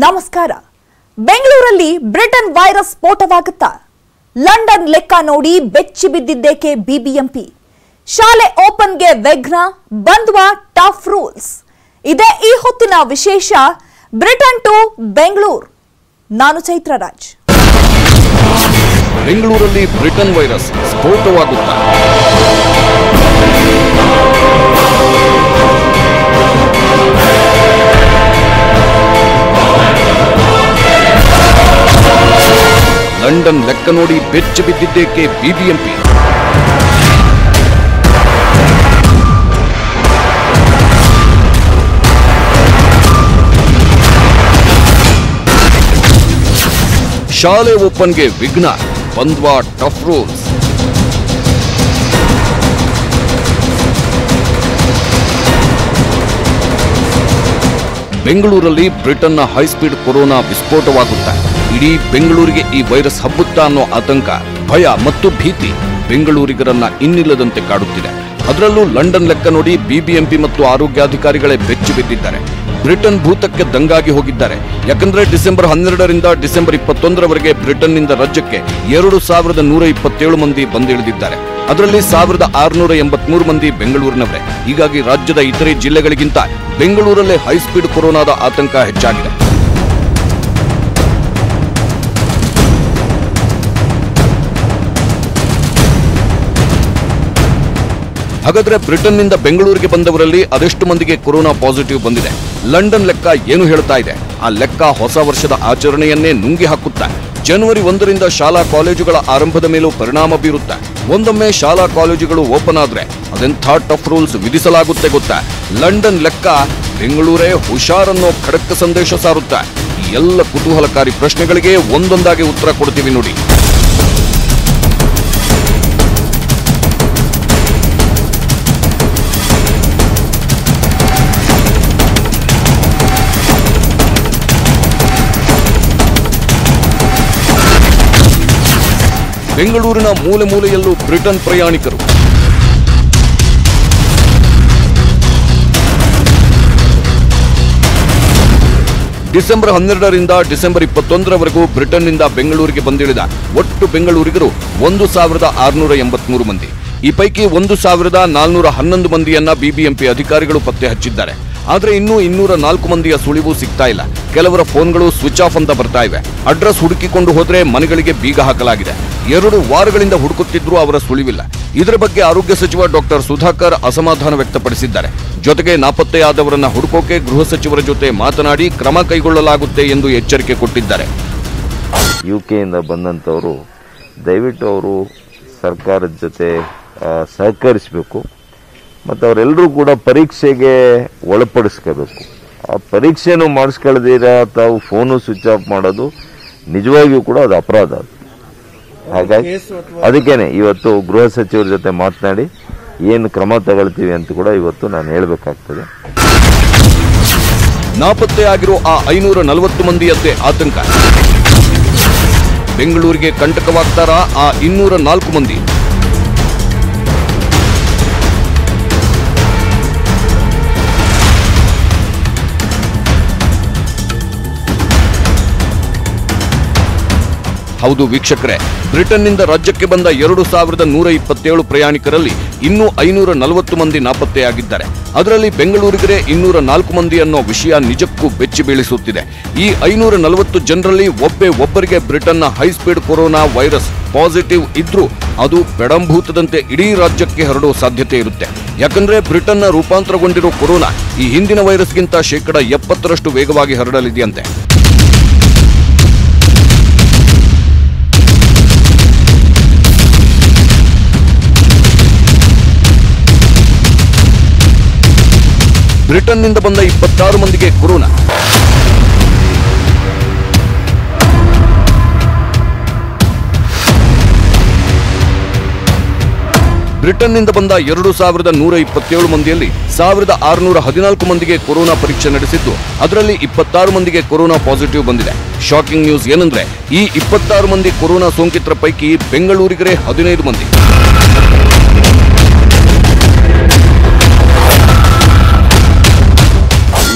ನಮಸ್ಕಾರ. ಬೆಂಗಳೂರಲ್ಲಿ Britain virus ಸ್ಫೋಟವಾಗುತ್ತಾ? London ಲೆಕ್ಕ ನೋಡಿ ಬೆಚ್ಚಿ ಬಿದ್ದಿದ್ದೇಕೆ ಬಿಬಿಎಂಪಿ? ಶಾಲೆ ಓಪನ್ಗೆ ವಿಘ್ನ, ಬಂದ್ವಾ ಟಫ್ ರೂಲ್ಸ್? ಇದೇ ಈ ಹೊತ್ತಿನ ವಿಶೇಷ. Britain to Bengaluru. ನಾನು ಚೈತ್ರ ರಾಜ್. ಬೆಂಗಳೂರಲ್ಲಿ ಬ್ರಿಟನ್ ವೈರಸ್ ಸ್ಫೋಟವಾಗುತ್ತಾ? ಲಂಡನ್ ಲೆಕ್ಕ ನೋಡಿ ಬೆಚ್ಚಿ ಬಿದ್ದಿದ್ದೇಕೆ ಬಿಬಿಎಂಪಿ? ಶಾಲೆ ಓಪನ್ಗೆ ವಿಘ್ನ, ಬಂದ್ವಾ ಟಫ್ ರೂಲ್ಸ್? ಬೆಂಗಳೂರಲ್ಲಿ ಬ್ರಿಟನ್ನ ಹೈಸ್ಪೀಡ್ ಕೊರೋನಾ ವಿಸ್ಫೋಟವಾಗುತ್ತಾ? ಇಡೀ ಬೆಂಗಳೂರಿಗೆ ಈ ವೈರಸ್ ಹಬ್ಬುತ್ತಾ ಅನ್ನೋ ಆತಂಕ, ಭಯ ಮತ್ತು ಭೀತಿ ಬೆಂಗಳೂರಿಗರನ್ನ ಇನ್ನಿಲ್ಲದಂತೆ ಕಾಡುತ್ತಿದೆ. ಅದರಲ್ಲೂ ಲಂಡನ್ ಲೆಕ್ಕ ನೋಡಿ ಬಿಬಿಎಂಪಿ ಮತ್ತು ಆರೋಗ್ಯಾಧಿಕಾರಿಗಳೇ ಬೆಚ್ಚಿ ಬಿದ್ದಿದ್ದಾರೆ. ಬ್ರಿಟನ್ ಭೂತಕ್ಕೆ ದಂಗಾಗಿ ಹೋಗಿದ್ದಾರೆ. ಯಾಕಂದ್ರೆ ಡಿಸೆಂಬರ್ 12ರಿಂದ ಡಿಸೆಂಬರ್ 21ರವರೆಗೆ ಬ್ರಿಟನ್ನಿಂದ ರಾಜ್ಯಕ್ಕೆ 2127 ಮಂದಿ ಬಂದಿಳಿದಿದ್ದಾರೆ. ಅದರಲ್ಲಿ 1683 ಮಂದಿ ಬೆಂಗಳೂರಿನವರೇ. ಹೀಗಾಗಿ ರಾಜ್ಯದ ಇತರೆ ಜಿಲ್ಲೆಗಳಿಗಿಂತ ಬೆಂಗಳೂರಲ್ಲೇ ಹೈಸ್ಪೀಡ್ ಕೊರೋನಾದ ಆತಂಕ ಹೆಚ್ಚಾಗಿದೆ. ಹಾಗಾದ್ರೆ ಬ್ರಿಟನ್ನಿಂದ ಬೆಂಗಳೂರಿಗೆ ಬಂದವರಲ್ಲಿ ಅದೆಷ್ಟು ಮಂದಿಗೆ ಕೊರೋನಾ ಪಾಸಿಟಿವ್ ಬಂದಿದೆ? ಲಂಡನ್ ಲೆಕ್ಕ ಏನು ಹೇಳ್ತಾ ಇದೆ? ಆ ಲೆಕ್ಕ ಹೊಸ ವರ್ಷದ ಆಚರಣೆಯನ್ನೇ ನುಂಗಿ ಹಾಕುತ್ತಾ? ಜನವರಿ 1ರಿಂದ ಶಾಲಾ ಕಾಲೇಜುಗಳ ಆರಂಭದ ಮೇಲೂ ಪರಿಣಾಮ ಬೀರುತ್ತಾ? ಒಂದೊಮ್ಮೆ ಶಾಲಾ ಕಾಲೇಜುಗಳು ಓಪನ್ ಆದ್ರೆ ಅದೆಂಥ ಟಫ್ ರೂಲ್ಸ್ ವಿಧಿಸಲಾಗುತ್ತೆ ಗೊತ್ತಾ? ಲಂಡನ್ ಲೆಕ್ಕ ಬೆಂಗಳೂರೇ ಹುಷಾರನ್ನೋ ಖಡಕ್ ಸಂದೇಶ ಸಾರುತ್ತಾ? ಈ ಎಲ್ಲ ಕುತೂಹಲಕಾರಿ ಪ್ರಶ್ನೆಗಳಿಗೆ ಒಂದೊಂದಾಗಿ ಉತ್ತರ ಕೊಡ್ತೀವಿ ನೋಡಿ. ಬೆಂಗಳೂರಿನ ಮೂಲೆ ಮೂಲೆಯಲ್ಲೂ ಬ್ರಿಟನ್ ಪ್ರಯಾಣಿಕರು. ಡಿಸೆಂಬರ್ 12ರಿಂದ ಡಿಸೆಂಬರ್ 21ರವರೆಗೂ ಬ್ರಿಟನ್ನಿಂದ ಬೆಂಗಳೂರಿಗೆ ಬಂದಿಳಿದ ಒಟ್ಟು ಬೆಂಗಳೂರಿಗರು 1683 ಮಂದಿ. ಈ ಪೈಕಿ 1411 ಮಂದಿಯನ್ನ ಬಿಬಿಎಂಪಿ ಅಧಿಕಾರಿಗಳು ಪತ್ತೆ ಹಚ್ಚಿದ್ದಾರೆ. ಆದ್ರೆ ಇನ್ನೂ 204 ಮಂದಿಯ ಸುಳಿವು ಸಿಗ್ತಾ ಇಲ್ಲ. ಕೆಲವರ ಫೋನ್ಗಳು ಸ್ವಿಚ್ ಆಫ್ ಅಂತ ಬರ್ತಾ ಇವೆ. ಅಡ್ರೆಸ್ ಹುಡುಕಿಕೊಂಡು ಹೋದ್ರೆ ಮನೆಗಳಿಗೆ ಬೀಗ ಹಾಕಲಾಗಿದೆ. 2 ವಾರಗಳಿಂದ ಹುಡುಕುತ್ತಿದ್ರೂ ಅವರ ಸುಳಿವಿಲ್ಲ. ಇದರ ಬಗ್ಗೆ ಆರೋಗ್ಯ ಸಚಿವ ಡಾಕ್ಟರ್ ಸುಧಾಕರ್ ಅಸಮಾಧಾನ ವ್ಯಕ್ತಪಡಿಸಿದ್ದಾರೆ. ಜೊತೆಗೆ ನಾಪತ್ತೆಯಾದವರನ್ನ ಹುಡುಕೋಕೆ ಗೃಹ ಸಚಿವರ ಜೊತೆ ಮಾತನಾಡಿ ಕ್ರಮ ಕೈಗೊಳ್ಳಲಾಗುತ್ತೆ ಎಂದು ಎಚ್ಚರಿಕೆ ಕೊಟ್ಟಿದ್ದಾರೆ. ಯುಕೆಯಿಂದ ಬಂದಂತವರು ದಯವಿಟ್ಟು ಅವರು ಸರ್ಕಾರದ ಜೊತೆ ಸಹಕರಿಸಬೇಕು ಮತ್ತು ಅವರೆಲ್ಲರೂ ಕೂಡ ಪರೀಕ್ಷೆಗೆ ಒಳಪಡಿಸ್ಕೋಬೇಕು. ಆ ಪರೀಕ್ಷೆನೂ ಮಾಡಿಸ್ಕೊಳ್ಳದಿರ ತಾವು ಫೋನು ಸ್ವಿಚ್ ಆಫ್ ಮಾಡೋದು ನಿಜವಾಗಿಯೂ ಕೂಡ ಅದು ಅಪರಾಧ. ಹಾಗಾಗಿ ಅದಕ್ಕೇನೆ ಇವತ್ತು ಗೃಹ ಸಚಿವರ ಜೊತೆ ಮಾತನಾಡಿ ಏನು ಕ್ರಮ ತಗೊಳ್ತೀವಿ ಅಂತ ಕೂಡ ಇವತ್ತು ನಾನು ಹೇಳಬೇಕಾಗ್ತದೆ. ನಾಪತ್ತೆಯಾಗಿರೋ ಆ 540 ಮಂದಿಯದ್ದೇ ಆತಂಕ. ಬೆಂಗಳೂರಿಗೆ ಕಂಟಕವಾಗ್ತಾರಾ ಆ 204 ಮಂದಿ? ಹೌದು ವೀಕ್ಷಕರೇ, ಬ್ರಿಟನ್ನಿಂದ ರಾಜ್ಯಕ್ಕೆ ಬಂದ 2127 ಪ್ರಯಾಣಿಕರಲ್ಲಿ ಇನ್ನೂ 540 ಮಂದಿ ನಾಪತ್ತೆಯಾಗಿದ್ದಾರೆ. ಅದರಲ್ಲಿ ಬೆಂಗಳೂರಿಗರೇ 204 ಮಂದಿ ಅನ್ನೋ ವಿಷಯ ನಿಜಕ್ಕೂ ಬೆಚ್ಚಿ ಬೀಳಿಸುತ್ತಿದೆ. ಈ 540 ಜನರಲ್ಲಿ ಒಬ್ಬರಿಗೆ ಬ್ರಿಟನ್ನ ಹೈಸ್ಪೀಡ್ ಕೊರೋನಾ ವೈರಸ್ ಪಾಸಿಟಿವ್ ಇದ್ರೂ ಅದು ಬೆಡಂಭೂತದಂತೆ ಇಡೀ ರಾಜ್ಯಕ್ಕೆ ಹರಡೋ ಸಾಧ್ಯತೆ ಇರುತ್ತೆ. ಯಾಕಂದ್ರೆ ಬ್ರಿಟನ್ನ ರೂಪಾಂತರಗೊಂಡಿರೋ ಕೊರೋನಾ ಈ ಹಿಂದಿನ ವೈರಸ್ಗಿಂತ 70% ವೇಗವಾಗಿ ಹರಡಲಿದೆಯಂತೆ. ಬ್ರಿಟನ್ನಿಂದ ಬಂದ 26 ಮಂದಿಗೆ ಕೊರೋನಾ. ಬ್ರಿಟನ್ನಿಂದ ಬಂದ 2127 ಮಂದಿಯಲ್ಲಿ 1614 ಮಂದಿಗೆ ಕೊರೋನಾ ಪರೀಕ್ಷೆ ನಡೆಸಿದ್ದು ಅದರಲ್ಲಿ 26 ಮಂದಿಗೆ ಕೊರೋನಾ ಪಾಸಿಟಿವ್ ಬಂದಿದೆ. ಶಾಕಿಂಗ್ ನ್ಯೂಸ್ ಏನಂದ್ರೆ ಈ 26 ಮಂದಿ ಕೊರೋನಾ ಸೋಂಕಿತರ ಪೈಕಿ ಬೆಂಗಳೂರಿಗರೇ 15 ಮಂದಿ.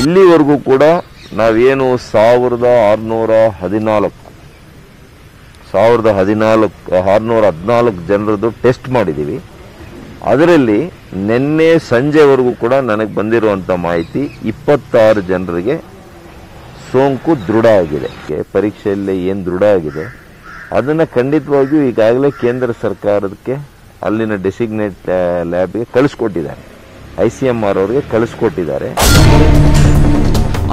ಇಲ್ಲಿವರೆಗೂ ಕೂಡ ನಾವೇನು 614 ಜನರದ್ದು ಟೆಸ್ಟ್ ಮಾಡಿದ್ದೀವಿ. ಅದರಲ್ಲಿ ನಿನ್ನೆ ಸಂಜೆವರೆಗೂ ಕೂಡ ನನಗೆ ಬಂದಿರುವಂಥ ಮಾಹಿತಿ 26 ಜನರಿಗೆ ಸೋಂಕು ದೃಢ ಆಗಿದೆ. ಪರೀಕ್ಷೆಯಲ್ಲಿ ಏನು ದೃಢ ಆಗಿದೆ ಅದನ್ನು ಖಂಡಿತವಾಗಿಯೂ ಈಗಾಗಲೇ ಕೇಂದ್ರ ಸರ್ಕಾರಕ್ಕೆ ಅಲ್ಲಿನ ಡೆಸಿಗ್ನೇಟ್ ಲ್ಯಾಬ್ಗೆ ಕಳಿಸ್ಕೊಟ್ಟಿದ್ದಾರೆ, ICMR ಅವರಿಗೆ ಕಳಿಸ್ಕೊಟ್ಟಿದ್ದಾರೆ.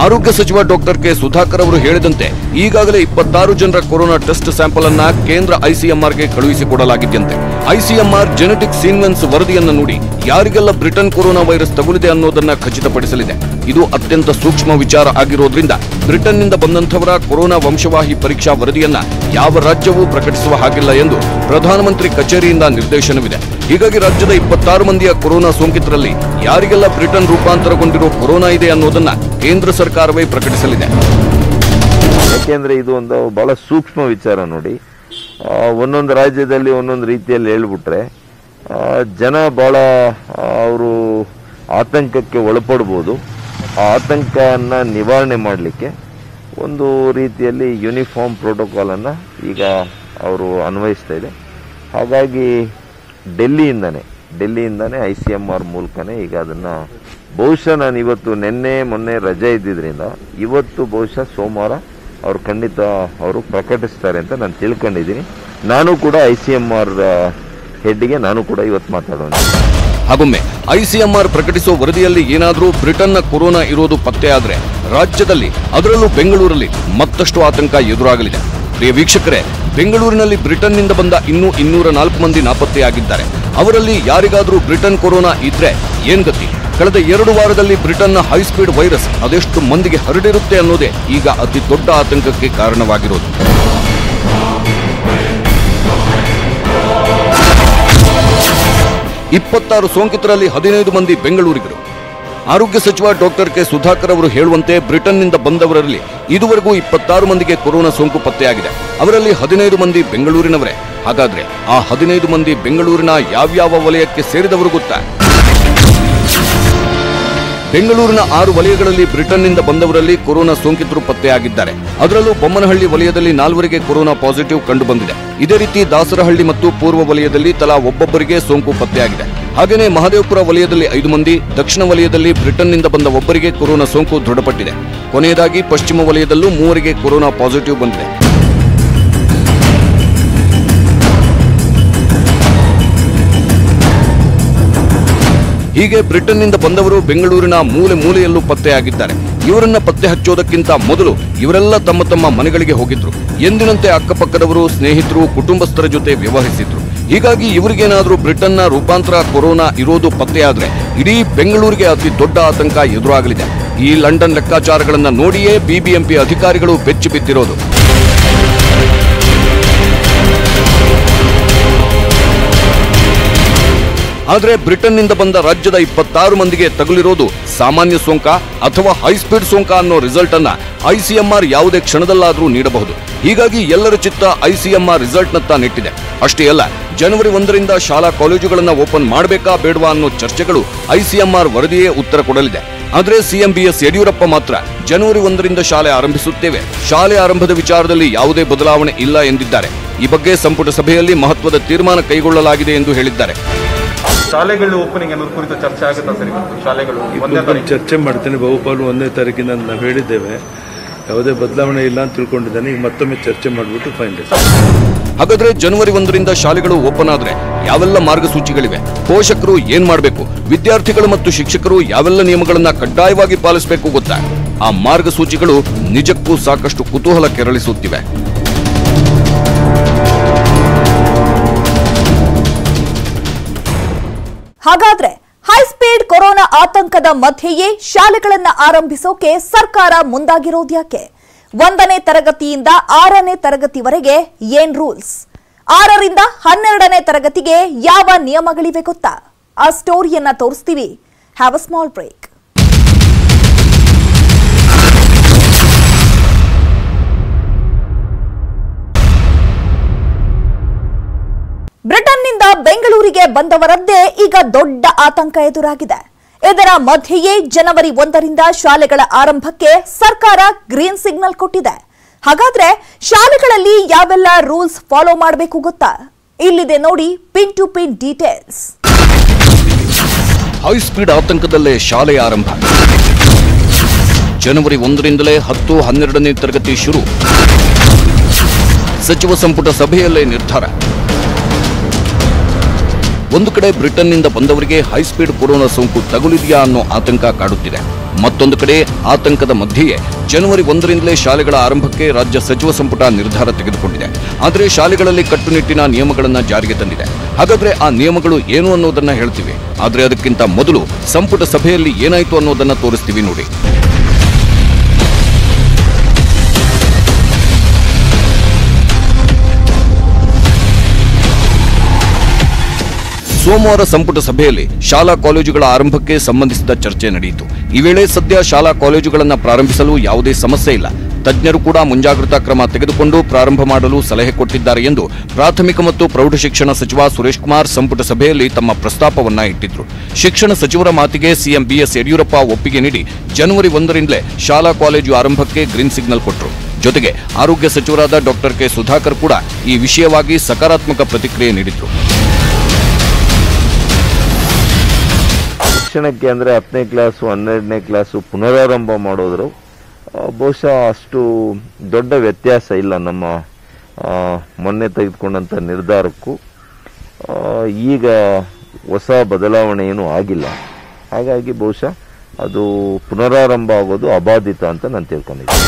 ಆರೋಗ್ಯ ಸಚಿವ ಡಾಕ್ಟರ್ ಕೆ ಸುಧಾಕರ್ ಅವರು ಹೇಳಿದಂತೆ ಈಗಾಗಲೇ 26 ಜನರ ಕೊರೋನಾ ಟೆಸ್ಟ್ ಸ್ಯಾಂಪಲ್ ಅನ್ನ ಕೇಂದ್ರ ICMRಗೆ ಕಳುಹಿಸಿಕೊಡಲಾಗಿದೆಯಂತೆ. ICMR ಜೆನೆಟಿಕ್ ಸೀಕ್ವೆನ್ಸ್ ವರದಿಯನ್ನು ನೋಡಿ ಯಾರಿಗೆಲ್ಲ ಬ್ರಿಟನ್ ಕೊರೋನಾ ವೈರಸ್ ತಗುಲಿದೆ ಅನ್ನೋದನ್ನ ಖಚಿತಪಡಿಸಲಿದೆ. ಇದು ಅತ್ಯಂತ ಸೂಕ್ಷ್ಮ ವಿಚಾರ ಆಗಿರೋದ್ರಿಂದ ಬ್ರಿಟನ್ನಿಂದ ಬಂದಂಥವರ ಕೊರೋನಾ ವಂಶವಾಹಿ ಪರೀಕ್ಷಾ ವರದಿಯನ್ನ ಯಾವ ರಾಜ್ಯವೂ ಪ್ರಕಟಿಸುವ ಹಾಗಿಲ್ಲ ಎಂದು ಪ್ರಧಾನಮಂತ್ರಿ ಕಚೇರಿಯಿಂದ ನಿರ್ದೇಶನವಿದೆ. ಹೀಗಾಗಿ ರಾಜ್ಯದ 26 ಮಂದಿಯ ಕೊರೋನಾ ಸೋಂಕಿತರಲ್ಲಿ ಯಾರಿಗೆಲ್ಲ ಬ್ರಿಟನ್ ರೂಪಾಂತರಗೊಂಡಿರೋ ಕೊರೋನಾ ಇದೆ ಅನ್ನೋದನ್ನ ಕೇಂದ್ರ ಸರ್ಕಾರವೇ ಪ್ರಕಟಿಸಲಿದೆ. ಯಾಕೆಂದ್ರೆ ಇದು ಒಂದು ಬಹಳ ಸೂಕ್ಷ್ಮ ವಿಚಾರ ನೋಡಿ. ಒಂದೊಂದು ರಾಜ್ಯದಲ್ಲಿ ಒಂದೊಂದು ರೀತಿಯಲ್ಲಿ ಹೇಳ್ಬಿಟ್ರೆ ಜನ ಬಹಳ ಅವರು ಆತಂಕಕ್ಕೆ ಒಳಪಡ್ಬೋದು. ಆ ಆತಂಕನ ನಿವಾರಣೆ ಮಾಡಲಿಕ್ಕೆ ಒಂದು ರೀತಿಯಲ್ಲಿ ಯೂನಿಫಾರ್ಮ್ ಪ್ರೋಟೋಕಾಲನ್ನು ಈಗ ಅವರು ಅನ್ವಯಿಸ್ತಾ ಇದೆ. ಹಾಗಾಗಿ ಡೆಲ್ಲಿಯಿಂದನೇ ICMR ಮೂಲಕನೇ ಈಗ ಅದನ್ನು ಬಹುಶಃ ನಾನು ಇವತ್ತು ಮೊನ್ನೆ ರಜೆ ಇದ್ದಿದ್ದರಿಂದ ಇವತ್ತು ಬಹುಶಃ ಸೋಮವಾರ ಅವರು ಖಂಡಿತ ಅವರು ಪ್ರಕಟಿಸ್ತಾರೆ ಅಂತ ನಾನು ತಿಳ್ಕೊಂಡಿದ್ದೀನಿ. ನಾನು ಕೂಡ ICMR ಹೆಡ್ಗೆ ನಾನು ಕೂಡ ಇವತ್ತು ಮಾತಾಡೋಣ. ಹಾಗೊಮ್ಮೆ ICMR ಪ್ರಕಟಿಸುವ ವರದಿಯಲ್ಲಿ ಏನಾದರೂ ಬ್ರಿಟನ್ನ ಕೊರೋನಾ ಇರೋದು ಪತ್ತೆಯಾದರೆ ರಾಜ್ಯದಲ್ಲಿ ಅದರಲ್ಲೂ ಬೆಂಗಳೂರಲ್ಲಿ ಮತ್ತಷ್ಟು ಆತಂಕ ಎದುರಾಗಲಿದೆ. ಪ್ರಿಯ ವೀಕ್ಷಕರೇ, ಬೆಂಗಳೂರಿನಲ್ಲಿ ಬ್ರಿಟನ್ನಿಂದ ಬಂದ ಇನ್ನೂ 204 ಮಂದಿ ನಾಪತ್ತೆಯಾಗಿದ್ದಾರೆ. ಅವರಲ್ಲಿ ಯಾರಿಗಾದರೂ ಬ್ರಿಟನ್ ಕೊರೋನಾ ಇದ್ರೆ ಏನ್ ಗತಿ? ಕಳೆದ 2 ವಾರದಲ್ಲಿ ಬ್ರಿಟನ್ನ ಹೈಸ್ಪೀಡ್ ವೈರಸ್ ಅದೆಷ್ಟು ಮಂದಿಗೆ ಹರಡಿರುತ್ತೆ ಅನ್ನೋದೇ ಈಗ ಅತಿ ದೊಡ್ಡ ಆತಂಕಕ್ಕೆ ಕಾರಣವಾಗಿರೋದು. ಇಪ್ಪತ್ತಾರು ಸೋಂಕಿತರಲ್ಲಿ 15 ಮಂದಿ ಬೆಂಗಳೂರಿಗರು. ಆರೋಗ್ಯ ಸಚಿವ ಡಾಕ್ಟರ್ ಕೆ ಸುಧಾಕರ್ ಅವರು ಹೇಳುವಂತೆ ಬ್ರಿಟನ್ನಿಂದ ಬಂದವರಲ್ಲಿ ಇದುವರೆಗೂ 26 ಮಂದಿಗೆ ಕೊರೋನಾ ಸೋಂಕು ಪತ್ತೆಯಾಗಿದೆ. ಅವರಲ್ಲಿ 15 ಮಂದಿ ಬೆಂಗಳೂರಿನವರೇ. ಹಾಗಾದ್ರೆ ಆ 15 ಮಂದಿ ಬೆಂಗಳೂರಿನ ಯಾವ್ಯಾವ ವಲಯಕ್ಕೆ ಸೇರಿದವರು ಗೊತ್ತಾ? ಬೆಂಗಳೂರಿನ 6 ವಲಯಗಳಲ್ಲಿ ಬ್ರಿಟನ್ನಿಂದ ಬಂದವರಲ್ಲಿ ಕೊರೋನಾ ಸೋಂಕಿತರು ಪತ್ತೆಯಾಗಿದ್ದಾರೆ. ಅದರಲ್ಲೂ ಬೊಮ್ಮನಹಳ್ಳಿ ವಲಯದಲ್ಲಿ 4 ಕೊರೋನಾ ಪಾಸಿಟಿವ್ ಕಂಡು ಬಂದಿದೆ. ಇದೇ ರೀತಿ ದಾಸರಹಳ್ಳಿ ಮತ್ತು ಪೂರ್ವ ವಲಯದಲ್ಲಿ ತಲಾ ಒಬ್ಬೊಬ್ಬರಿಗೆ ಸೋಂಕು ಪತ್ತೆಯಾಗಿದೆ. ಹಾಗೆಯೇ ಮಹದೇವಪುರ ವಲಯದಲ್ಲಿ 5 ಮಂದಿ, ದಕ್ಷಿಣ ವಲಯದಲ್ಲಿ ಬ್ರಿಟನ್ನಿಂದ ಬಂದ ಒಬ್ಬರಿಗೆ ಕೊರೋನಾ ಸೋಂಕು ದೃಢಪಟ್ಟಿದೆ. ಕೊನೆಯದಾಗಿ ಪಶ್ಚಿಮ ವಲಯದಲ್ಲೂ 3 ಕೊರೋನಾ ಪಾಸಿಟಿವ್ ಬಂದಿದೆ. ಹೀಗೆ ಬ್ರಿಟನ್ನಿಂದ ಬಂದವರು ಬೆಂಗಳೂರಿನ ಮೂಲೆ ಮೂಲೆಯಲ್ಲೂ ಪತ್ತೆಯಾಗಿದ್ದಾರೆ. ಇವರನ್ನ ಪತ್ತೆ ಹಚ್ಚೋದಕ್ಕಿಂತ ಮೊದಲು ಇವರೆಲ್ಲ ತಮ್ಮ ತಮ್ಮ ಮನೆಗಳಿಗೆ ಹೋಗಿದ್ರು. ಎಂದಿನಂತೆ ಅಕ್ಕಪಕ್ಕದವರು, ಸ್ನೇಹಿತರು, ಕುಟುಂಬಸ್ಥರ ಜೊತೆ ವ್ಯವಹರಿಸಿದ್ರು. ಹೀಗಾಗಿ ಇವರಿಗೇನಾದ್ರೂ ಬ್ರಿಟನ್ನ ರೂಪಾಂತರ ಕೊರೋನಾ ಇರೋದು ಪತ್ತೆಯಾದ್ರೆ ಇಡೀ ಬೆಂಗಳೂರಿಗೆ ಅತಿ ದೊಡ್ಡ ಆತಂಕ ಎದುರಾಗಲಿದೆ. ಈ ಲಂಡನ್ ಲೆಕ್ಕಾಚಾರಗಳನ್ನ ನೋಡಿಯೇ BBMP ಅಧಿಕಾರಿಗಳು ಬೆಚ್ಚಿ ಬಿದ್ದಿರೋದು. ಆದರೆ ಬ್ರಿಟನ್ನಿಂದ ಬಂದ ರಾಜ್ಯದ 26 ಮಂದಿಗೆ ತಗುಲಿರೋದು ಸಾಮಾನ್ಯ ಸೋಂಕ ಅಥವಾ ಹೈಸ್ಪೀಡ್ ಸೋಂಕ ಅನ್ನೋ ರಿಸಲ್ಟ್ ಅನ್ನ ICMR ಯಾವುದೇ ಕ್ಷಣದಲ್ಲಾದರೂ ನೀಡಬಹುದು. ಹೀಗಾಗಿ ಎಲ್ಲರ ಚಿತ್ತ ICMR ರಿಸಲ್ಟ್ನತ್ತ ನೆಟ್ಟಿದೆ. ಅಷ್ಟೇ ಅಲ್ಲ, ಜನವರಿ 1ರಿಂದ ಶಾಲಾ ಕಾಲೇಜುಗಳನ್ನು ಓಪನ್ ಮಾಡಬೇಕಾ ಬೇಡವಾ ಅನ್ನೋ ಚರ್ಚೆಗಳು ICMR ವರದಿಯೇ ಉತ್ತರ ಕೊಡಲಿದೆ. ಆದರೆ CM BS ಯಡಿಯೂರಪ್ಪ ಮಾತ್ರ ಜನವರಿ 1ರಿಂದ ಶಾಲೆ ಆರಂಭಿಸುತ್ತೇವೆ, ಶಾಲೆ ಆರಂಭದ ವಿಚಾರದಲ್ಲಿ ಯಾವುದೇ ಬದಲಾವಣೆ ಇಲ್ಲ ಎಂದಿದ್ದಾರೆ. ಈ ಬಗ್ಗೆ ಸಂಪುಟ ಸಭೆಯಲ್ಲಿ ಮಹತ್ವದ ತೀರ್ಮಾನ ಕೈಗೊಳ್ಳಲಾಗಿದೆ ಎಂದು ಹೇಳಿದ್ದಾರೆ. ಶಾಲೆಗಳು ಓಪನಿಂಗ್ ಅನ್ನೋದು ಕುರಿತು ಚರ್ಚೆ ಆಗುತ್ತಾ ಸರ್? ಶಾಲೆಗಳು ಚರ್ಚೆ ಮಾಡ್ತೇನೆ. ಬಹುಪಾಲು 1ನೇ ತಾರೀಕಿನ ನಾವು ಹೇಳಿದ್ದೇವೆ, ಯಾವುದೇ ಬದಲಾವಣೆ ಇಲ್ಲ ಅಂತ ತಿಳ್ಕೊಂಡಿದ್ದಾನೆ. ಈಗ ಮತ್ತೊಮ್ಮೆ ಚರ್ಚೆ ಮಾಡಿಬಿಟ್ಟು ಫೈನಲ್. ಹಾಗಾದ್ರೆ ಜನವರಿ 1ರಿಂದ ಶಾಲೆಗಳು ಓಪನ್ ಆದ್ರೆ ಯಾವೆಲ್ಲ ಮಾರ್ಗಸೂಚಿಗಳಿವೆ? ಪೋಷಕರು ಏನ್ ಮಾಡಬೇಕು? ವಿದ್ಯಾರ್ಥಿಗಳು ಮತ್ತು ಶಿಕ್ಷಕರು ಯಾವೆಲ್ಲ ನಿಯಮಗಳನ್ನ ಕಡ್ಡಾಯವಾಗಿ ಪಾಲಿಸಬೇಕು ಗೊತ್ತಾ? ಆ ಮಾರ್ಗಸೂಚಿಗಳು ನಿಜಕ್ಕೂ ಸಾಕಷ್ಟು ಕುತೂಹಲ ಕೆರಳಿಸುತ್ತಿವೆ. ಹಾಗಾದ್ರೆ ಹೈಸ್ಪೀಡ್ ಕೊರೋನಾ ಆತಂಕದ ಮಧ್ಯೆಯೇ ಶಾಲೆಗಳನ್ನ ಆರಂಭಿಸೋಕೆ ಸರ್ಕಾರ ಮುಂದಾಗಿರೋದ್ಯಾಕೆ? 1ನೇ ತರಗತಿಯಿಂದ 6ನೇ ತರಗತಿವರೆಗೆ ಏನ್ ರೂಲ್ಸ್? 6ರಿಂದ 12ನೇ ತರಗತಿಗೆ ಯಾವ ನಿಯಮಗಳಿವೆ ಗೊತ್ತಾ? ಆ ಸ್ಟೋರಿಯನ್ನ ತೋರಿಸ್ತೀವಿ. Have a small break. ಬ್ರಿಟನ್ನಿಂದ ಬೆಂಗಳೂರಿಗೆ ಬಂದವರದ್ದೇ ಈಗ ದೊಡ್ಡ ಆತಂಕ ಎದುರಾಗಿದೆ. ಇದರ ಮಧ್ಯೆಯೇ ಜನವರಿ 1ರಿಂದ ಶಾಲೆಗಳ ಆರಂಭಕ್ಕೆ ಸರ್ಕಾರ ಗ್ರೀನ್ ಸಿಗ್ನಲ್ ಕೊಟ್ಟಿದೆ. ಹಾಗಾದ್ರೆ ಶಾಲೆಗಳಲ್ಲಿ ಯಾವೆಲ್ಲ ರೂಲ್ಸ್ ಫಾಲೋ ಮಾಡಬೇಕು ಗೊತ್ತಾ? ಇಲ್ಲಿದೆ ನೋಡಿ pin to pin details. High speed ಆತಂಕದಲ್ಲೇ ಶಾಲೆ ಆರಂಭ. ಜನವರಿ 1ರಿಂದಲೇ 10, 12ನೇ ತರಗತಿ ಶುರು. ಸಚಿವ ಸಂಪುಟ ಸಭೆಯಲ್ಲೇ ನಿರ್ಧಾರ. ಒಂದು ಕಡೆ ಬ್ರಿಟನ್ನಿಂದ ಬಂದವರಿಗೆ ಹೈಸ್ಪೀಡ್ ಕೊರೋನಾ ಸೋಂಕು ತಗುಲಿದೆಯಾ ಅನ್ನೋ ಆತಂಕ ಕಾಡುತ್ತಿದೆ. ಮತ್ತೊಂದು ಕಡೆ ಆತಂಕದ ಮಧ್ಯೆಯೇ ಜನವರಿ 1ರಿಂದಲೇ ಶಾಲೆಗಳ ಆರಂಭಕ್ಕೆ ರಾಜ್ಯ ಸಚಿವ ಸಂಪುಟ ನಿರ್ಧಾರ ತೆಗೆದುಕೊಂಡಿದೆ. ಆದರೆ ಶಾಲೆಗಳಲ್ಲಿ ಕಟ್ಟುನಿಟ್ಟಿನ ನಿಯಮಗಳನ್ನು ಜಾರಿಗೆ ತಂದಿದೆ. ಹಾಗಾದ್ರೆ ಆ ನಿಯಮಗಳು ಏನು ಅನ್ನೋದನ್ನ ಹೇಳ್ತೀವಿ. ಆದರೆ ಅದಕ್ಕಿಂತ ಮೊದಲು ಸಂಪುಟ ಸಭೆಯಲ್ಲಿ ಏನಾಯಿತು ಅನ್ನೋದನ್ನ ತೋರಿಸ್ತೀವಿ ನೋಡಿ. ಸೋಮವಾರ ಸಂಪುಟ ಸಭೆಯಲ್ಲಿ ಶಾಲಾ ಕಾಲೇಜುಗಳ ಆರಂಭಕ್ಕೆ ಸಂಬಂಧಿಸಿದ ಚರ್ಚೆ ನಡೆಯಿತು. ಈ ವೇಳೆ ಸದ್ಯ ಶಾಲಾ ಕಾಲೇಜುಗಳನ್ನು ಪ್ರಾರಂಭಿಸಲು ಯಾವುದೇ ಸಮಸ್ಯೆ ಇಲ್ಲ. ತಜ್ಞರು ಕೂಡ ಮುಂಜಾಗ್ರತಾ ಕ್ರಮ ತೆಗೆದುಕೊಂಡು ಪ್ರಾರಂಭ ಮಾಡಲು ಸಲಹೆ ಕೊಟ್ಟಿದ್ದಾರೆ ಎಂದು ಪ್ರಾಥಮಿಕ ಮತ್ತು ಪ್ರೌಢಶಿಕ್ಷಣ ಸಚಿವ ಸುರೇಶ್ ಕುಮಾರ್ ಸಂಪುಟ ಸಭೆಯಲ್ಲಿ ತಮ್ಮ ಪ್ರಸ್ತಾಪವನ್ನ ಇಟ್ಟಿದ್ರು. ಶಿಕ್ಷಣ ಸಚಿವರ ಮಾತಿಗೆ ಸಿಎಂ ಬಿಎಸ್ ಯಡಿಯೂರಪ್ಪ ಒಪ್ಪಿಗೆ ನೀಡಿ ಜನವರಿ 1ರಿಂದಲೇ ಶಾಲಾ ಕಾಲೇಜು ಆರಂಭಕ್ಕೆ ಗ್ರೀನ್ ಸಿಗ್ನಲ್ ಕೊಟ್ಟರು. ಜೊತೆಗೆ ಆರೋಗ್ಯ ಸಚಿವರಾದ ಡಾಕ್ಟರ್ ಕೆ ಸುಧಾಕರ್ ಕೂಡ ಈ ವಿಷಯವಾಗಿ ಸಕಾರಾತ್ಮಕ ಪ್ರತಿಕ್ರಿಯೆ ನೀಡಿದ್ರು. ಶಿಕ್ಷಣಕ್ಕೆ ಅಂದರೆ 10ನೇ ಕ್ಲಾಸು 12ನೇ ಕ್ಲಾಸು ಪುನರಾರಂಭ ಮಾಡೋದ್ರು ಬಹುಶಃ ಅಷ್ಟು ದೊಡ್ಡ ವ್ಯತ್ಯಾಸ ಇಲ್ಲ ನಮ್ಮ ಮೊನ್ನೆ ತೆಗೆದುಕೊಂಡಂಥ ನಿರ್ಧಾರಕ್ಕೂ ಈಗ ಹೊಸ ಬದಲಾವಣೆ ಏನೂ ಆಗಿಲ್ಲ. ಹಾಗಾಗಿ ಬಹುಶಃ ಅದು ಪುನರಾರಂಭ ಆಗೋದು ಅಬಾಧಿತ ಅಂತ ನಾನು ತಿಳ್ಕೊಂಡಿದ್ದೀನಿ.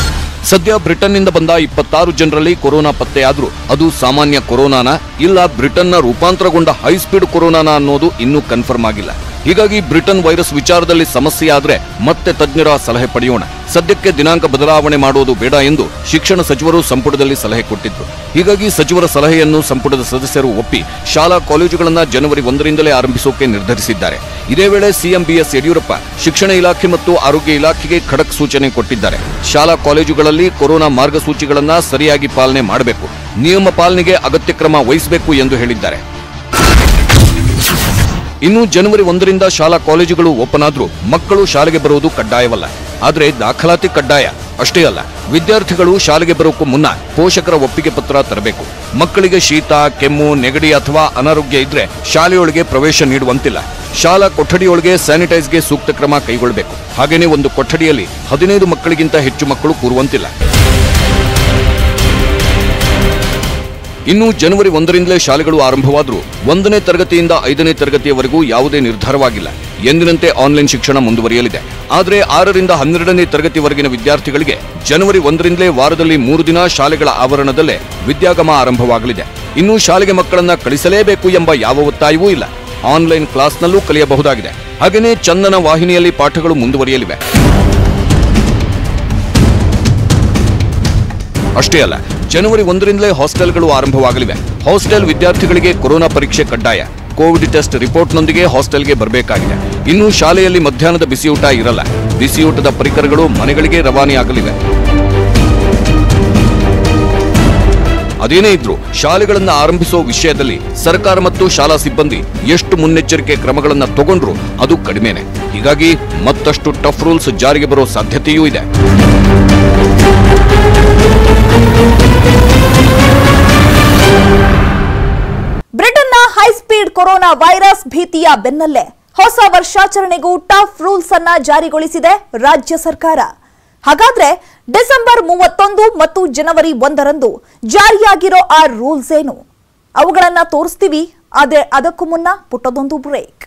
ಸದ್ಯ ಬ್ರಿಟನ್ನಿಂದ ಬಂದ 26 ಜನರಲ್ಲಿ ಕೊರೋನಾ ಪತ್ತೆಯಾದ್ರೂ ಅದು ಸಾಮಾನ್ಯ ಕೊರೋನಾನ ಇಲ್ಲ ಬ್ರಿಟನ್ನ ರೂಪಾಂತರಗೊಂಡ ಹೈಸ್ಪೀಡ್ ಕೊರೋನಾನ ಅನ್ನೋದು ಇನ್ನೂ ಕನ್ಫರ್ಮ್ ಆಗಿಲ್ಲ. ಹೀಗಾಗಿ ಬ್ರಿಟನ್ ವೈರಸ್ ವಿಚಾರದಲ್ಲಿ ಸಮಸ್ಯೆ ಆದ್ರೆ ಮತ್ತೆ ತಜ್ಞರ ಸಲಹೆ ಪಡೆಯೋಣ. ಸದ್ಯಕ್ಕೆ ದಿನಾಂಕ ಬದಲಾವಣೆ ಮಾಡೋದು ಬೇಡ ಎಂದು ಶಿಕ್ಷಣ ಸಚಿವರು ಸಂಪುಟದಲ್ಲಿ ಸಲಹೆ ಕೊಟ್ಟಿದ್ರು. ಹೀಗಾಗಿ ಸಚಿವರ ಸಲಹೆಯನ್ನು ಸಂಪುಟದ ಸದಸ್ಯರು ಒಪ್ಪಿ ಶಾಲಾ ಕಾಲೇಜುಗಳನ್ನು ಜನವರಿ 1ರಿಂದಲೇ ಆರಂಭಿಸೋಕೆ ನಿರ್ಧರಿಸಿದ್ದಾರೆ. ಇದೇ ವೇಳೆ ಸಿಎಂ ಬಿಎಸ್ ಯಡಿಯೂರಪ್ಪ ಶಿಕ್ಷಣ ಇಲಾಖೆ ಮತ್ತು ಆರೋಗ್ಯ ಇಲಾಖೆಗೆ ಖಡಕ್ ಸೂಚನೆ ಕೊಟ್ಟಿದ್ದಾರೆ. ಶಾಲಾ ಕಾಲೇಜುಗಳಲ್ಲಿ ಕೊರೋನಾ ಮಾರ್ಗಸೂಚಿಗಳನ್ನು ಸರಿಯಾಗಿ ಪಾಲನೆ ಮಾಡಬೇಕು, ನಿಯಮ ಪಾಲನೆಗೆ ಅಗತ್ಯ ಕ್ರಮ ವಹಿಸಬೇಕು ಎಂದು ಹೇಳಿದ್ದಾರೆ. ಇನ್ನು ಜನವರಿ 1ರಿಂದ ಶಾಲಾ ಕಾಲೇಜುಗಳು ಓಪನ್ ಆದ್ರೂ ಮಕ್ಕಳು ಶಾಲೆಗೆ ಬರುವುದು ಕಡ್ಡಾಯವಲ್ಲ. ಆದರೆ ದಾಖಲಾತಿ ಕಡ್ಡಾಯ. ಅಷ್ಟೇ ಅಲ್ಲ, ವಿದ್ಯಾರ್ಥಿಗಳು ಶಾಲೆಗೆ ಬರೋಕ್ಕೂ ಮುನ್ನ ಪೋಷಕರ ಒಪ್ಪಿಗೆ ಪತ್ರ ತರಬೇಕು. ಮಕ್ಕಳಿಗೆ ಶೀತ, ಕೆಮ್ಮು, ನೆಗಡಿ ಅಥವಾ ಅನಾರೋಗ್ಯ ಇದ್ರೆ ಶಾಲೆಯೊಳಗೆ ಪ್ರವೇಶ ನೀಡುವಂತಿಲ್ಲ. ಶಾಲಾ ಕೊಠಡಿಯೊಳಗೆ ಸ್ಯಾನಿಟೈಸ್ಗೆ ಸೂಕ್ತ ಕ್ರಮ ಕೈಗೊಳ್ಳಬೇಕು. ಹಾಗೇನೇ ಒಂದು ಕೊಠಡಿಯಲ್ಲಿ 15 ಮಕ್ಕಳಿಗಿಂತ ಹೆಚ್ಚು ಮಕ್ಕಳು ಕೂರುವಂತಿಲ್ಲ. ಇನ್ನು ಜನವರಿ 1ರಿಂದಲೇ ಶಾಲೆಗಳು ಆರಂಭವಾದರೂ 1ನೇ ತರಗತಿಯಿಂದ 5ನೇ ತರಗತಿಯವರೆಗೂ ಯಾವುದೇ ನಿರ್ಧಾರವಾಗಿಲ್ಲ. ಎಂದಿನಂತೆ ಆನ್ಲೈನ್ ಶಿಕ್ಷಣ ಮುಂದುವರಿಯಲಿದೆ. ಆದರೆ 6ರಿಂದ 12ನೇ ತರಗತಿವರೆಗಿನ ವಿದ್ಯಾರ್ಥಿಗಳಿಗೆ ಜನವರಿ 1ರಿಂದಲೇ ವಾರದಲ್ಲಿ 3 ದಿನ ಶಾಲೆಗಳ ಆವರಣದಲ್ಲೇ ವಿದ್ಯಾಗಮ ಆರಂಭವಾಗಲಿದೆ. ಇನ್ನು ಶಾಲೆಗೆ ಮಕ್ಕಳನ್ನ ಕಳಿಸಲೇಬೇಕು ಎಂಬ ಯಾವ ಒತ್ತಾಯವೂ ಇಲ್ಲ. ಆನ್ಲೈನ್ ಕ್ಲಾಸ್ನಲ್ಲೂ ಕಲಿಯಬಹುದಾಗಿದೆ. ಹಾಗೆಯೇ ಚಂದನ ವಾಹಿನಿಯಲ್ಲಿ ಪಾಠಗಳು ಮುಂದುವರಿಯಲಿವೆ. ಅಷ್ಟೇ ಅಲ್ಲ, ಜನವರಿ 1ರಿಂದಲೇ ಹಾಸ್ಟೆಲ್ಗಳು ಆರಂಭವಾಗಲಿವೆ. ಹಾಸ್ಟೆಲ್ ವಿದ್ಯಾರ್ಥಿಗಳಿಗೆ ಕೊರೋನಾ ಪರೀಕ್ಷೆ ಕಡ್ಡಾಯ. ಕೋವಿಡ್ ಟೆಸ್ಟ್ ರಿಪೋರ್ಟ್ನೊಂದಿಗೆ ಹಾಸ್ಟೆಲ್ಗೆ ಬರಬೇಕಾಗಿದೆ. ಇನ್ನು ಶಾಲೆಯಲ್ಲಿ ಮಧ್ಯಾಹ್ನದ ಬಿಸಿಯೂಟ ಇರಲ್ಲ. ಬಿಸಿಯೂಟದ ಪರಿಕರಗಳು ಮನೆಗಳಿಗೆ ರವಾನೆಯಾಗಲಿವೆ. ಅದೇನೇ ಇದ್ರೂ ಶಾಲೆಗಳನ್ನು ಆರಂಭಿಸುವ ವಿಷಯದಲ್ಲಿ ಸರ್ಕಾರ ಮತ್ತು ಶಾಲಾ ಸಿಬ್ಬಂದಿ ಎಷ್ಟು ಮುನ್ನೆಚ್ಚರಿಕೆ ಕ್ರಮಗಳನ್ನು ತಗೊಂಡ್ರು ಅದು ಕಡಿಮೆನೆ. ಹೀಗಾಗಿ ಮತ್ತಷ್ಟು ಟಫ್ ರೂಲ್ಸ್ ಜಾರಿಗೆ ಬರೋ ಸಾಧ್ಯತೆಯೂ ಇದೆ. ಬ್ರಿಟನ್ನ ಹೈಸ್ಪೀಡ್ ಕೊರೋನಾ ವೈರಸ್ ಭೀತಿಯ ಬೆನ್ನಲ್ಲೇ ಹೊಸ ವರ್ಷಾಚರಣೆಗೂ ಟಫ್ ರೂಲ್ಸ್ ಅನ್ನ ಜಾರಿಗೊಳಿಸಿದೆ ರಾಜ್ಯ ಸರ್ಕಾರ. ಹಾಗಾದ್ರೆ ಡಿಸೆಂಬರ್ 31 ಮತ್ತು ಜನವರಿ 1ರಂದು ಜಾರಿಯಾಗಿರೋ ಆ ರೂಲ್ಸ್ ಏನು? ಅವುಗಳನ್ನ ತೋರಿಸ್ತೀವಿ. ಆದ್ರೆ ಅದಕ್ಕೂ ಮುನ್ನ ಪುಟ್ಟದೊಂದು ಬ್ರೇಕ್.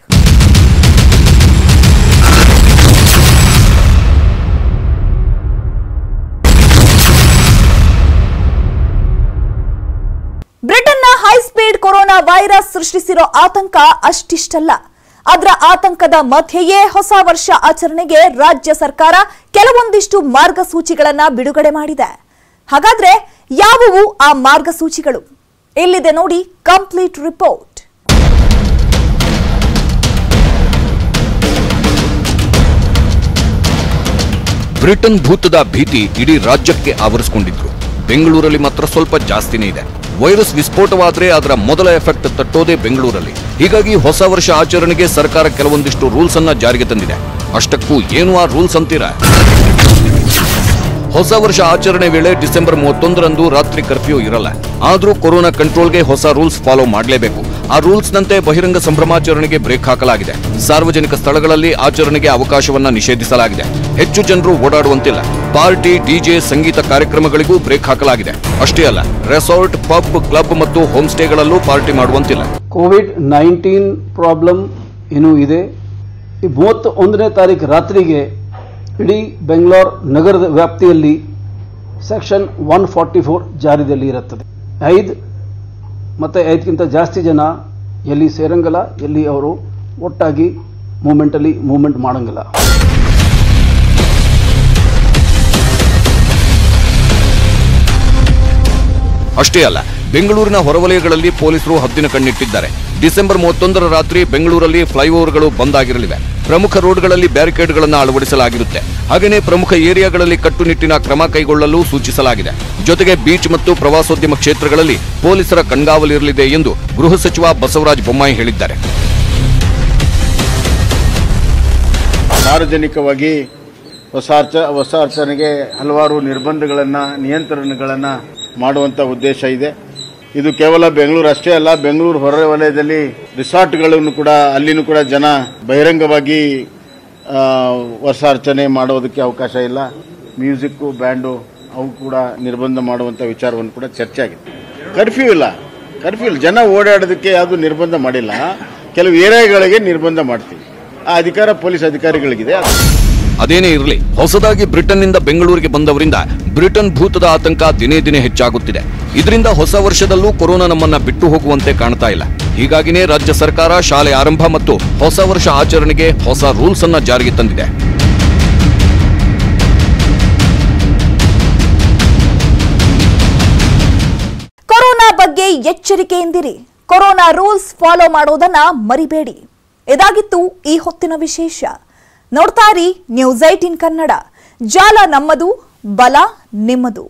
ಬ್ರಿಟನ್ನ ಹೈಸ್ಪೀಡ್ ಕೊರೋನಾ ವೈರಸ್ ಸೃಷ್ಟಿಸಿರೋ ಆತಂಕ ಅಷ್ಟಿಷ್ಟಲ್ಲ. ಅದರ ಆತಂಕದ ಮಧ್ಯೆಯೇ ಹೊಸ ವರ್ಷ ಆಚರಣೆಗೆ ರಾಜ್ಯ ಸರ್ಕಾರ ಕೆಲವೊಂದಿಷ್ಟು ಮಾರ್ಗಸೂಚಿಗಳನ್ನ ಬಿಡುಗಡೆ ಮಾಡಿದೆ. ಹಾಗಾದ್ರೆ ಯಾವುವು ಆ ಮಾರ್ಗಸೂಚಿಗಳು? ಇಲ್ಲಿದೆ ನೋಡಿ ಕಂಪ್ಲೀಟ್ ರಿಪೋರ್ಟ್. ಬ್ರಿಟನ್ ಭೂತದ ಭೀತಿ ಇಡೀ ರಾಜ್ಯಕ್ಕೆ ಆವರಿಸಿಕೊಂಡಿದ್ರು. ಬೆಂಗಳೂರಲ್ಲಿ ಮಾತ್ರ ಸ್ವಲ್ಪ ಜಾಸ್ತಿನೇ ಇದೆ. ವೈರಸ್ ವಿಸ್ಫೋಟವಾದ್ರೆ ಅದರ ಮೊದಲ ಎಫೆಕ್ಟ್ ತಟ್ಟೋದೇ ಬೆಂಗಳೂರಲ್ಲಿ. ಹೀಗಾಗಿ ಹೊಸ ವರ್ಷ ಆಚರಣೆಗೆ ಸರ್ಕಾರ ಕೆಲವೊಂದಿಷ್ಟು ರೂಲ್ಸ್ ಅನ್ನ ಜಾರಿಗೆ ತಂದಿದೆ. ಅಷ್ಟಕ್ಕೂ ಏನು ಆ ರೂಲ್ಸ್ ಅಂತೀರಾ? ಹೊಸ ವರ್ಷ ಆಚರಣೆ ವೇಳೆ ಡಿಸೆಂಬರ್ 31ರಂದು ರಾತ್ರಿ ಕರ್ಫ್ಯೂ ಇರಲ್ಲ. ಆದರೂ ಕೊರೋನಾ ಕಂಟ್ರೋಲ್ಗೆ ಹೊಸ ರೂಲ್ಸ್ ಫಾಲೋ ಮಾಡಲೇಬೇಕು. ಆ ರೂಲ್ಸ್ನಂತೆ ಬಹಿರಂಗ ಸಂಭ್ರಮಾಚರಣೆಗೆ ಬ್ರೇಕ್ ಹಾಕಲಾಗಿದೆ. ಸಾರ್ವಜನಿಕ ಸ್ಥಳಗಳಲ್ಲಿ ಆಚರಣೆಗೆ ಅವಕಾಶವನ್ನ ನಿಷೇಧಿಸಲಾಗಿದೆ. ಹೆಚ್ಚು ಜನರು ಓಡಾಡುವಂತಿಲ್ಲ. ಪಾರ್ಟಿ, ಡಿಜೆ, ಸಂಗೀತ ಕಾರ್ಯಕ್ರಮಗಳಿಗೂ ಬ್ರೇಕ್ ಹಾಕಲಾಗಿದೆ. ಅಷ್ಟೇ ಅಲ್ಲ, ರೆಸಾರ್ಟ್, ಪಬ್, ಕ್ಲಬ್ ಮತ್ತು ಹೋಮ್ ಸ್ಟೇಗಳಲ್ಲೂ ಪಾರ್ಟಿ ಮಾಡುವಂತಿಲ್ಲ. ಕೋವಿಡ್-19 ಪ್ರಾಬ್ಲಮ್ ಇನ್ನೂ ಇದೆ. 31ನೇ ತಾರೀಕು ರಾತ್ರಿಗೆ ಇಡೀ ಬೆಂಗಳೂರು ನಗರದ ವ್ಯಾಪ್ತಿಯಲ್ಲಿ ಸೆಕ್ಷನ್ 144 ಜಾರಿಯಲ್ಲಿ ಇರುತ್ತದೆ. 5 ಮತ್ತು 5ಕ್ಕಿಂತ ಜಾಸ್ತಿ ಜನ ಎಲ್ಲಿ ಸೇರಂಗಿಲ್ಲ, ಎಲ್ಲಿ ಅವರು ಒಟ್ಟಾಗಿ ಮೂವ್ಮೆಂಟ್ ಮಾಡಂಗಿಲ್ಲ. ಅಷ್ಟೇ ಅಲ್ಲ, ಬೆಂಗಳೂರಿನ ಹೊರವಲಯಗಳಲ್ಲಿ ಪೊಲೀಸರು ಹದ್ದಿನ ಕಣ್ಣಿಟ್ಟಿದ್ದಾರೆ. ಡಿಸೆಂಬರ್ 31ರ ರಾತ್ರಿ ಬೆಂಗಳೂರಲ್ಲಿ ಫ್ಲೈಓವರ್ಗಳು ಬಂದ್ ಆಗಿರಲಿವೆ. ಪ್ರಮುಖ ರೋಡ್ಗಳಲ್ಲಿ ಬ್ಯಾರಿಕೇಡ್ಗಳನ್ನು ಅಳವಡಿಸಲಾಗಿರುತ್ತೆ. ಹಾಗೆಯೇ ಪ್ರಮುಖ ಏರಿಯಾಗಳಲ್ಲಿ ಕಟ್ಟುನಿಟ್ಟಿನ ಕ್ರಮ ಕೈಗೊಳ್ಳಲು ಸೂಚಿಸಲಾಗಿದೆ. ಜೊತೆಗೆ ಬೀಚ್ ಮತ್ತು ಪ್ರವಾಸೋದ್ಯಮ ಕ್ಷೇತ್ರಗಳಲ್ಲಿ ಪೊಲೀಸರ ಕಣ್ಗಾವಲಿರಲಿದೆ ಎಂದು ಗೃಹ ಸಚಿವ ಬಸವರಾಜ ಬೊಮ್ಮಾಯಿ ಹೇಳಿದ್ದಾರೆ. ಸಾರ್ವಜನಿಕವಾಗಿ ಹೊಸ ಆಚರಣೆಗೆ ಹಲವಾರು ನಿರ್ಬಂಧಗಳನ್ನು, ನಿಯಂತ್ರಣಗಳನ್ನು ಮಾಡುವಂಥ ಉದ್ದೇಶ ಇದೆ. ಇದು ಕೇವಲ ಬೆಂಗಳೂರು ಅಷ್ಟೇ ಅಲ್ಲ, ಬೆಂಗಳೂರು ಹೊರವಲಯದಲ್ಲಿ ರಿಸಾರ್ಟ್ಗಳನ್ನು ಕೂಡ, ಅಲ್ಲಿನೂ ಕೂಡ ಜನ ಬಹಿರಂಗವಾಗಿ ವರ್ಷಾಚರಣೆ ಮಾಡೋದಕ್ಕೆ ಅವಕಾಶ ಇಲ್ಲ. ಮ್ಯೂಸಿಕ್ಕು, ಬ್ಯಾಂಡು ಅವು ಕೂಡ ನಿರ್ಬಂಧ ಮಾಡುವಂಥ ವಿಚಾರವನ್ನು ಕೂಡ ಚರ್ಚೆ ಆಗಿದೆ. ಕರ್ಫ್ಯೂ ಇಲ್ಲ, ಜನ ಓಡಾಡೋದಕ್ಕೆ ಯಾವುದು ನಿರ್ಬಂಧ ಮಾಡಿಲ್ಲ. ಕೆಲವು ಏರಿಯಾಗಳಿಗೆ ನಿರ್ಬಂಧ ಮಾಡ್ತೀವಿ. ಆ ಅಧಿಕಾರ ಪೊಲೀಸ್ ಅಧಿಕಾರಿಗಳಿಗಿದೆ. ಅದೇನೇ ಇರಲಿ, ಹೊಸದಾಗಿ ಬ್ರಿಟನ್ನಿಂದ ಬೆಂಗಳೂರಿಗೆ ಬಂದವರಿಂದ ಬ್ರಿಟನ್ ಭೂತದ ಆತಂಕ ದಿನೇ ದಿನೇ ಹೆಚ್ಚಾಗುತ್ತಿದೆ. ಇದರಿಂದ ಹೊಸ ವರ್ಷದಲ್ಲೂ ಕೊರೋನಾ ನಮ್ಮನ್ನ ಬಿಟ್ಟು ಹೋಗುವಂತೆ ಕಾಣ್ತಾ ಇಲ್ಲ. ಹೀಗಾಗಿನೇ ರಾಜ್ಯ ಸರ್ಕಾರ ಶಾಲೆ ಆರಂಭ ಮತ್ತು ಹೊಸ ವರ್ಷ ಆಚರಣೆಗೆ ಹೊಸ ರೂಲ್ಸ್ ಅನ್ನ ಜಾರಿಗೆ ತಂದಿದೆ. ಕೊರೋನಾ ಬಗ್ಗೆ ಎಚ್ಚರಿಕೆಯಿಂದಿರಿ. ಕೊರೋನಾ ರೂಲ್ಸ್ ಫಾಲೋ ಮಾಡೋದನ್ನ ಮರಿಬೇಡಿ. ಇದಾಗಿತ್ತು ಈ ಹೊತ್ತಿನ ವಿಶೇಷ. ನೋಡ್ತಾ ಇರಿ News 18 ಕನ್ನಡ. ಜಾಲ ನಮ್ಮದು, ಬಲ ನಿಮ್ಮದು.